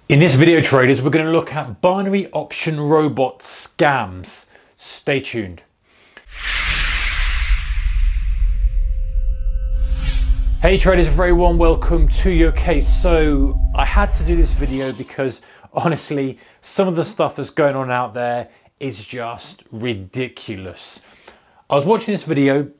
In this video, traders, we're going to look at binary option robot scams. Stay tuned. Hey traders, a very warm welcome to you. Okay, so I had to do this video because honestly, some of the stuff that's going on out there is just ridiculous. I was watching this video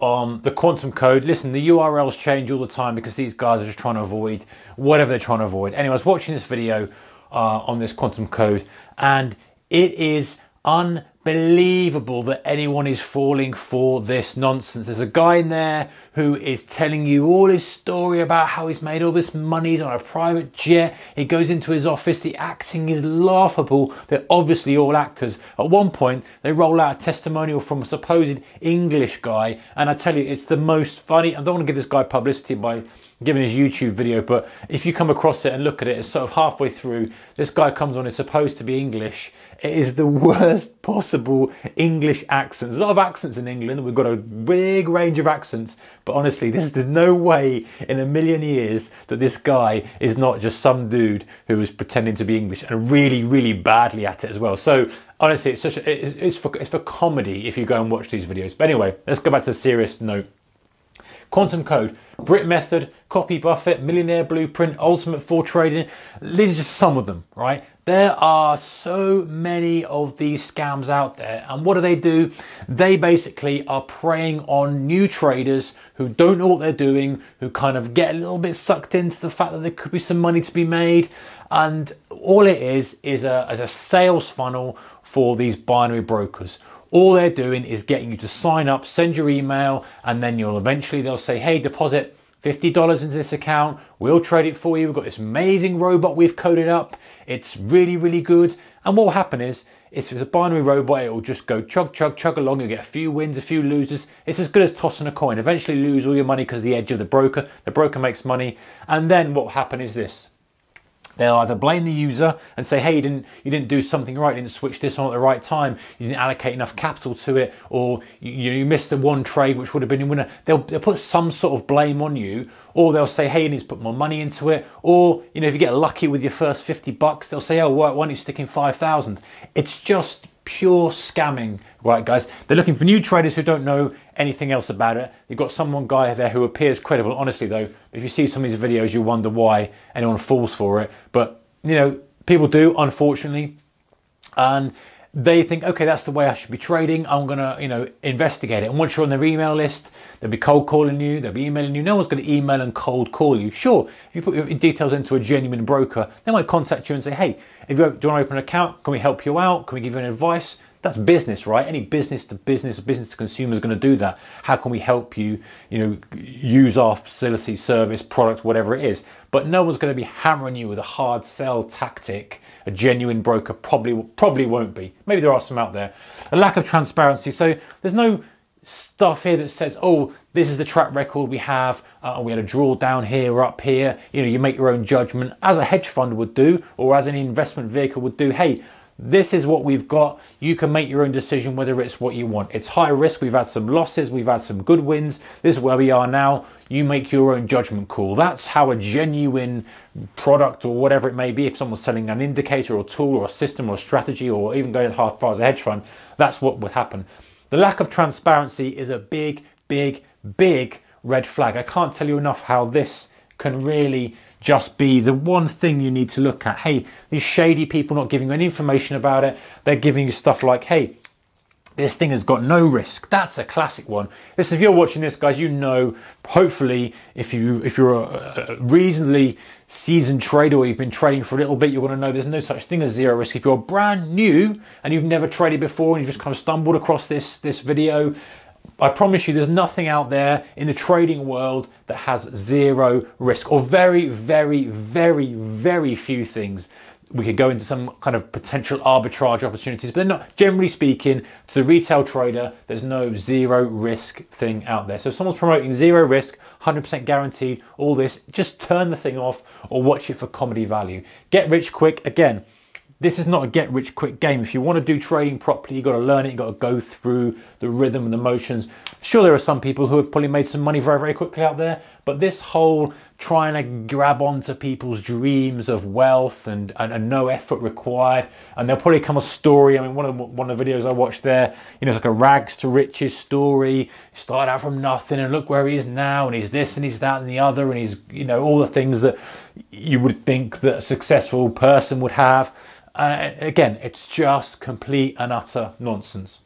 on the quantum code. Listen, the URLs change all the time because these guys are just trying to avoid whatever they're trying to avoid. Anyway, I was watching this video on this quantum code, and it is unbelievable that anyone is falling for this nonsense. There's a guy in there who is telling you all his story about how he's made all this money on a private jet. He goes into his office. The acting is laughable. They're obviously all actors. At one point, they roll out a testimonial from a supposed English guy, and I tell you, it's the most funny. I don't want to give this guy publicity by giving his YouTube video, but if you come across it and look at it, it's sort of halfway through. This guy comes on, it's supposed to be English. It is the worst possible English accent. There's a lot of accents in England. We've got a big range of accents, but honestly, there's no way in a million years that this guy is not just some dude who is pretending to be English and really badly at it as well. So honestly, it's for comedy if you go and watch these videos. But anyway, let's go back to the serious note. Quantum code, Brit Method, copy Buffett, Millionaire Blueprint, ultimate for trading. These are just some of them, right? There are so many of these scams out there. And what do? They basically are preying on new traders who don't know what they're doing, who kind of get a little bit sucked into the fact that there could be some money to be made. And all it is a sales funnel for these binary brokers. All they're doing is getting you to sign up, send your email, and then they'll say, hey, deposit $50 into this account. We'll trade it for you. We've got this amazing robot we've coded up. It's really good. And what will happen is, if it's a binary robot, it will just go chug along. You'll get a few wins, a few losers. It's as good as tossing a coin. Eventually lose all your money because of the edge of the broker. The broker makes money. And then what will happen is this. They'll either blame the user and say, hey, you didn't do something right, you didn't switch this on at the right time, you didn't allocate enough capital to it, or you missed the one trade which would have been a winner. They'll put some sort of blame on you, or they'll say, hey, you need to put more money into it, or if you get lucky with your first 50 bucks, they'll say, oh, why don't you stick in 5,000? It's just pure scamming, right, guys? They're looking for new traders who don't know anything else about it. You've got someone guy there who appears credible. Honestly though, if you see some of these videos, you wonder why anyone falls for it. But people do, unfortunately, and they think, okay, that's the way I should be trading. I'm gonna investigate it. And once you're on their email list, they'll be cold calling you, they'll be emailing you. No one's going to email and cold call you. Sure, if you put your details into a genuine broker, they might contact you and say, hey, do you want to open an account? Can we help you out? Can we give you any advice? That's business, right? Any business to consumer is going to do that. How can we help you, use our facility, service, product, whatever it is? But no one's going to be hammering you with a hard sell tactic. A genuine broker probably won't be. Maybe there are some out there. A lack of transparency. So there's no stuff here that says, oh, this is the track record we have. We had a drawdown here or up here. You make your own judgment, as a hedge fund would do, or as an investment vehicle would do. Hey, this is what we've got. You can make your own decision whether it's what you want. It's high risk. We've had some losses. We've had some good wins. This is where we are now. You make your own judgment call. That's how a genuine product or whatever it may be, if someone's selling an indicator or tool or a system or a strategy or even going as far as a hedge fund, that's what would happen. The lack of transparency is a big red flag. I can't tell you enough how this can really just be the one thing you need to look at. Hey, these shady people not giving you any information about it. They're giving you stuff like, hey, this thing has got no risk. That's a classic one. Listen, if you're watching this, guys, hopefully, if you're a reasonably seasoned trader or you've been trading for a little bit, you're going to know there's no such thing as zero risk. If you're brand new and you've never traded before and you've just kind of stumbled across this video, I promise you there's nothing out there in the trading world that has zero risk, or very few things. We could go into some kind of potential arbitrage opportunities, but they're not. Generally speaking, to the retail trader, there's no zero risk thing out there. So if someone's promoting zero risk, 100% guaranteed, all this, just turn the thing off or watch it for comedy value. Get rich quick, again, this is not a get rich quick game. If you want to do trading properly, you've got to learn it, you've got to go through the rhythm and the motions. Sure, there are some people who have probably made some money very quickly out there, But this whole trying to grab onto people's dreams of wealth and no effort required, and there'll probably come a story. I mean, one of the videos I watched there, you know, it's like a rags to riches story. He started out from nothing, and look where he is now, and he's this and he's that and the other, and he's, you know, all the things that you would think that a successful person would have. Again, it's just complete and utter nonsense.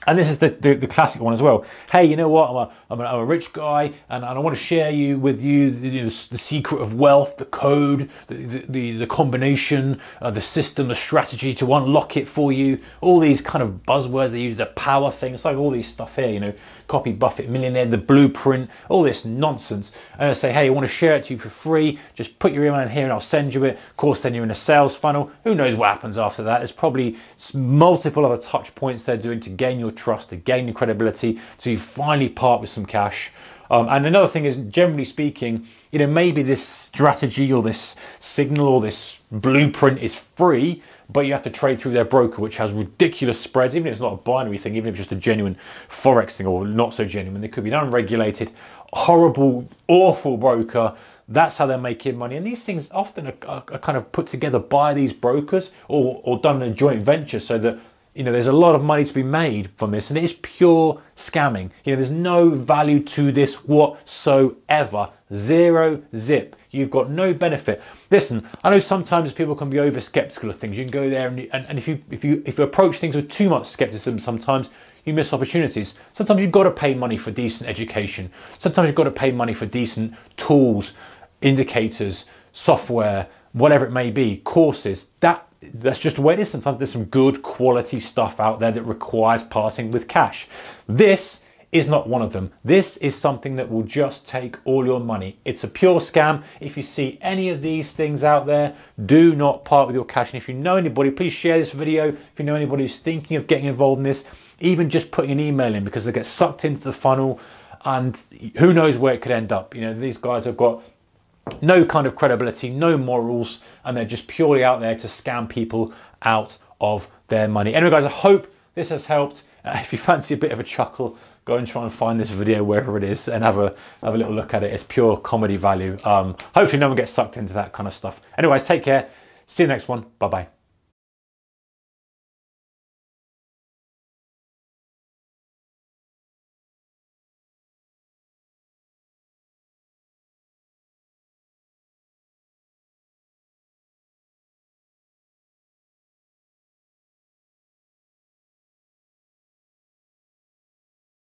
And this is the classic one as well. Hey, you know what? I'm a rich guy, and I want to share with you the secret of wealth, the code, the combination, the system, the strategy to unlock it for you. All these kind of buzzwords they use, the power thing. It's like all these stuff here, you know, copy Buffett, Millionaire, the Blueprint, all this nonsense. And I say, hey, I want to share it to you for free. Just put your email in here and I'll send you it. Of course, then you're in a sales funnel. Who knows what happens after that? There's probably multiple other touch points they're doing to gain your trust, to gain your credibility, so you finally part with some cash. And another thing is, generally speaking, you know, maybe this strategy or this signal or this blueprint is free, but you have to trade through their broker, which has ridiculous spreads. Even if it's not a binary thing, even if it's just a genuine Forex thing, or not so genuine, it could be an unregulated, horrible, awful broker. That's how they're making money. And these things often are kind of put together by these brokers or done in a joint venture, so that, you know, there's a lot of money to be made from this, and it is pure scamming. You know, there's no value to this whatsoever. Zero zip. You've got no benefit. Listen, I know sometimes people can be over skeptical of things. You can go there and if you approach things with too much skepticism, sometimes you miss opportunities. Sometimes you've got to pay money for decent education. Sometimes you've got to pay money for decent tools, indicators, software, whatever it may be, courses. That's just the way it is. Sometimes there's some good quality stuff out there that requires parting with cash. This is not one of them. This is something that will just take all your money. It's a pure scam. If you see any of these things out there, do not part with your cash. And if you know anybody, please share this video. If you know anybody who's thinking of getting involved in this, even just putting an email in, because they get sucked into the funnel and who knows where it could end up. You know, these guys have got no kind of credibility, no morals, and they're just purely out there to scam people out of their money. Anyway, guys, I hope this has helped. If you fancy a bit of a chuckle, go and try and find this video wherever it is and have a little look at it. It's pure comedy value. Hopefully no one gets sucked into that kind of stuff. Anyways, take care. See you next one. Bye-bye.